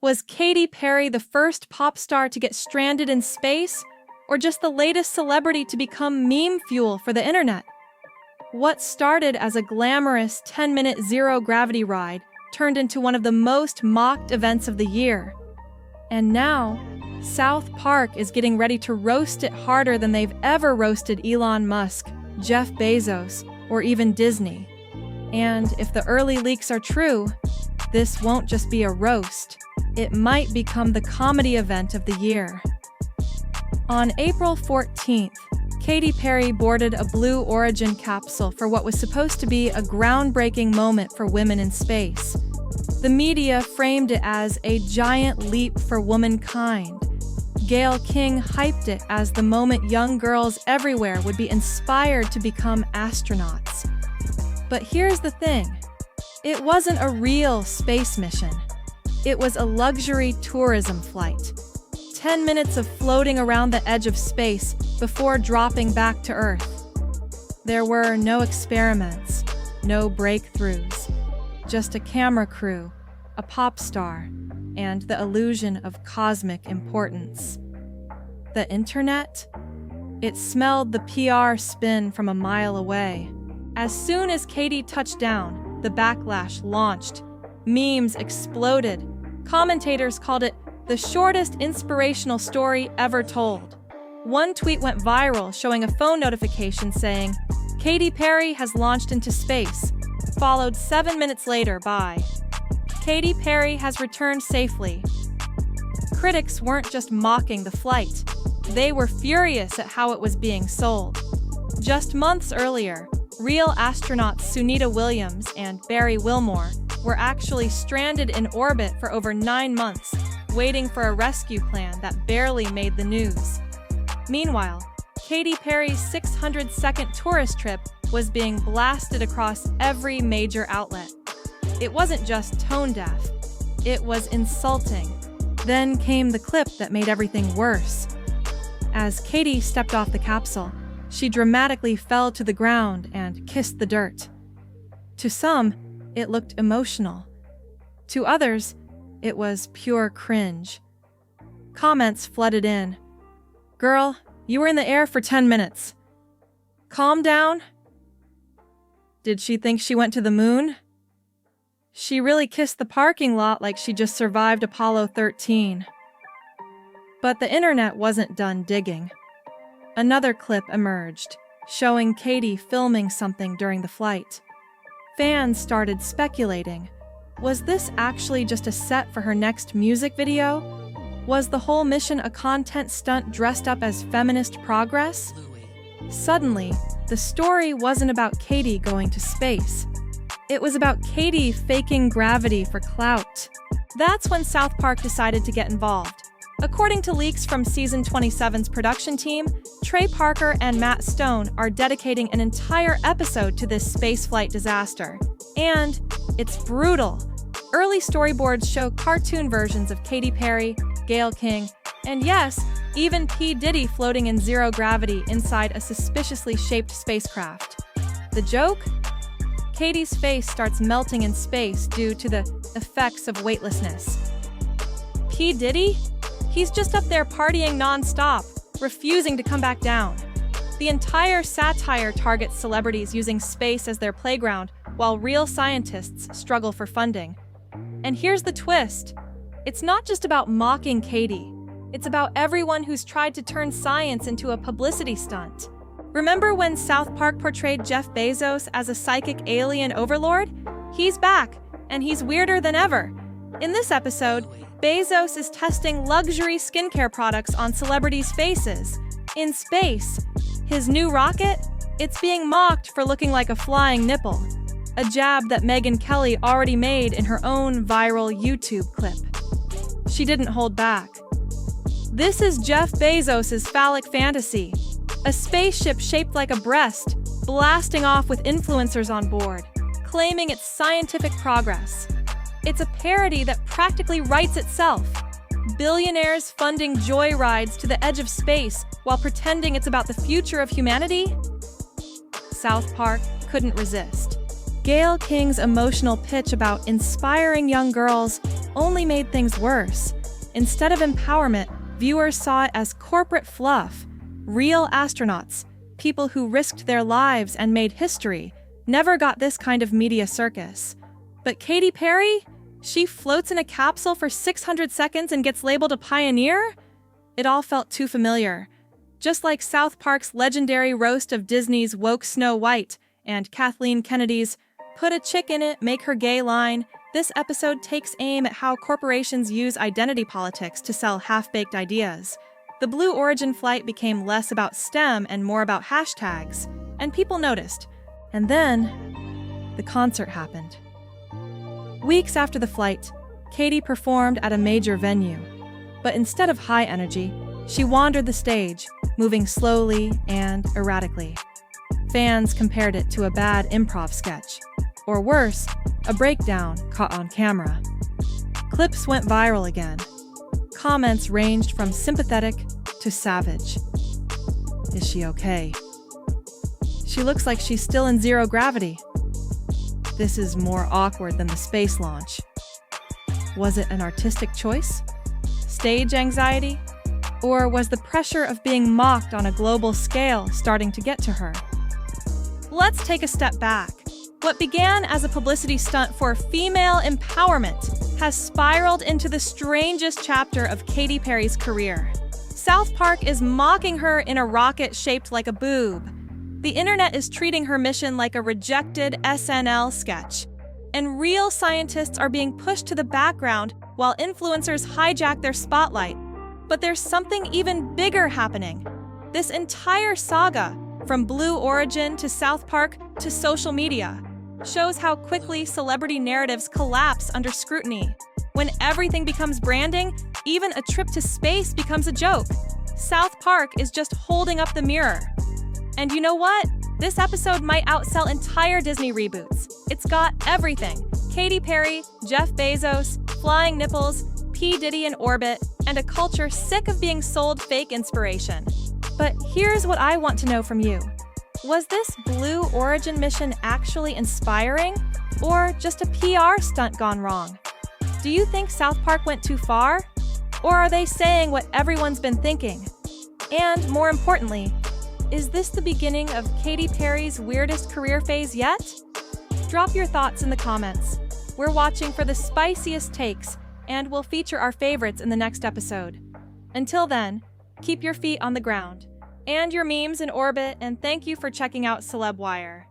Was Katy Perry the first pop star to get stranded in space, or just the latest celebrity to become meme fuel for the internet? What started as a glamorous 10-minute zero-gravity ride turned into one of the most mocked events of the year. And now, South Park is getting ready to roast it harder than they've ever roasted Elon Musk, Jeff Bezos, or even Disney. And if the early leaks are true, this won't just be a roast. It might become the comedy event of the year. On April 14th, Katy Perry boarded a Blue Origin capsule for what was supposed to be a groundbreaking moment for women in space. The media framed it as a giant leap for womankind. Gayle King hyped it as the moment young girls everywhere would be inspired to become astronauts. But here's the thing. It wasn't a real space mission. It was a luxury tourism flight. 10 minutes of floating around the edge of space before dropping back to Earth. There were no experiments, no breakthroughs, just a camera crew, a pop star, and the illusion of cosmic importance. The internet? It smelled the PR spin from a mile away. As soon as Katy touched down, the backlash launched. Memes exploded. Commentators called it the shortest inspirational story ever told. One tweet went viral showing a phone notification saying, "Katy Perry has launched into space," followed 7 minutes later by, "Katy Perry has returned safely." Critics weren't just mocking the flight. They were furious at how it was being sold. Just months earlier, real astronauts Sunita Williams and Barry Wilmore were actually stranded in orbit for over 9 months, waiting for a rescue plan that barely made the news. Meanwhile, Katy Perry's 600-second tourist trip was being blasted across every major outlet. It wasn't just tone-deaf, it was insulting. Then came the clip that made everything worse. As Katy stepped off the capsule, she dramatically fell to the ground and kissed the dirt. To some, it looked emotional. To others, it was pure cringe. Comments flooded in. "Girl, you were in the air for 10 minutes. Calm down. Did she think she went to the moon? She really kissed the parking lot like she just survived Apollo 13. But the internet wasn't done digging. Another clip emerged, showing Katy filming something during the flight. Fans started speculating. Was this actually just a set for her next music video? Was the whole mission a content stunt dressed up as feminist progress? Suddenly, the story wasn't about Katy going to space. It was about Katy faking gravity for clout. That's when South Park decided to get involved. According to leaks from Season 27's production team, Trey Parker and Matt Stone are dedicating an entire episode to this spaceflight disaster. And it's brutal. Early storyboards show cartoon versions of Katy Perry, Gayle King, and yes, even P. Diddy floating in zero gravity inside a suspiciously shaped spacecraft. The joke? Katy's face starts melting in space due to the effects of weightlessness. P. Diddy? He's just up there partying non-stop, refusing to come back down. The entire satire targets celebrities using space as their playground, while real scientists struggle for funding. And here's the twist. It's not just about mocking Katy. It's about everyone who's tried to turn science into a publicity stunt. Remember when South Park portrayed Jeff Bezos as a psychic alien overlord? He's back, and he's weirder than ever. In this episode, Bezos is testing luxury skincare products on celebrities' faces. In space, his new rocket? It's being mocked for looking like a flying nipple. A jab that Megyn Kelly already made in her own viral YouTube clip. She didn't hold back. This is Jeff Bezos' phallic fantasy. A spaceship shaped like a breast, blasting off with influencers on board, claiming it's scientific progress. It's a parody that practically writes itself. Billionaires funding joyrides to the edge of space while pretending it's about the future of humanity? South Park couldn't resist. Gayle King's emotional pitch about inspiring young girls only made things worse. Instead of empowerment, viewers saw it as corporate fluff. Real astronauts, people who risked their lives and made history, never got this kind of media circus. But Katy Perry? She floats in a capsule for 600 seconds and gets labeled a pioneer? It all felt too familiar. Just like South Park's legendary roast of Disney's woke Snow White and Kathleen Kennedy's "put a chick in it, make her gay" line, this episode takes aim at how corporations use identity politics to sell half-baked ideas. The Blue Origin flight became less about STEM and more about hashtags, and people noticed. And then, the concert happened. Weeks after the flight, Katy performed at a major venue. But instead of high energy, she wandered the stage, moving slowly and erratically. Fans compared it to a bad improv sketch, or worse, a breakdown caught on camera. Clips went viral again. Comments ranged from sympathetic to savage. Is she okay? She looks like she's still in zero gravity. This is more awkward than the space launch. Was it an artistic choice? Stage anxiety? Or was the pressure of being mocked on a global scale starting to get to her? Let's take a step back. What began as a publicity stunt for female empowerment has spiraled into the strangest chapter of Katy Perry's career. South Park is mocking her in a rocket shaped like a boob. The internet is treating her mission like a rejected SNL sketch. And real scientists are being pushed to the background while influencers hijack their spotlight. But there's something even bigger happening. This entire saga, from Blue Origin to South Park to social media, shows how quickly celebrity narratives collapse under scrutiny. When everything becomes branding, even a trip to space becomes a joke. South Park is just holding up the mirror. And you know what? This episode might outsell entire Disney reboots. It's got everything. Katy Perry, Jeff Bezos, flying nipples, P. Diddy in orbit, and a culture sick of being sold fake inspiration. But here's what I want to know from you. Was this Blue Origin mission actually inspiring, or just a PR stunt gone wrong? Do you think South Park went too far? Or are they saying what everyone's been thinking? And more importantly, is this the beginning of Katy Perry's weirdest career phase yet? Drop your thoughts in the comments. We're watching for the spiciest takes, and we'll feature our favorites in the next episode. Until then, keep your feet on the ground and your memes in orbit, and thank you for checking out CelebWire.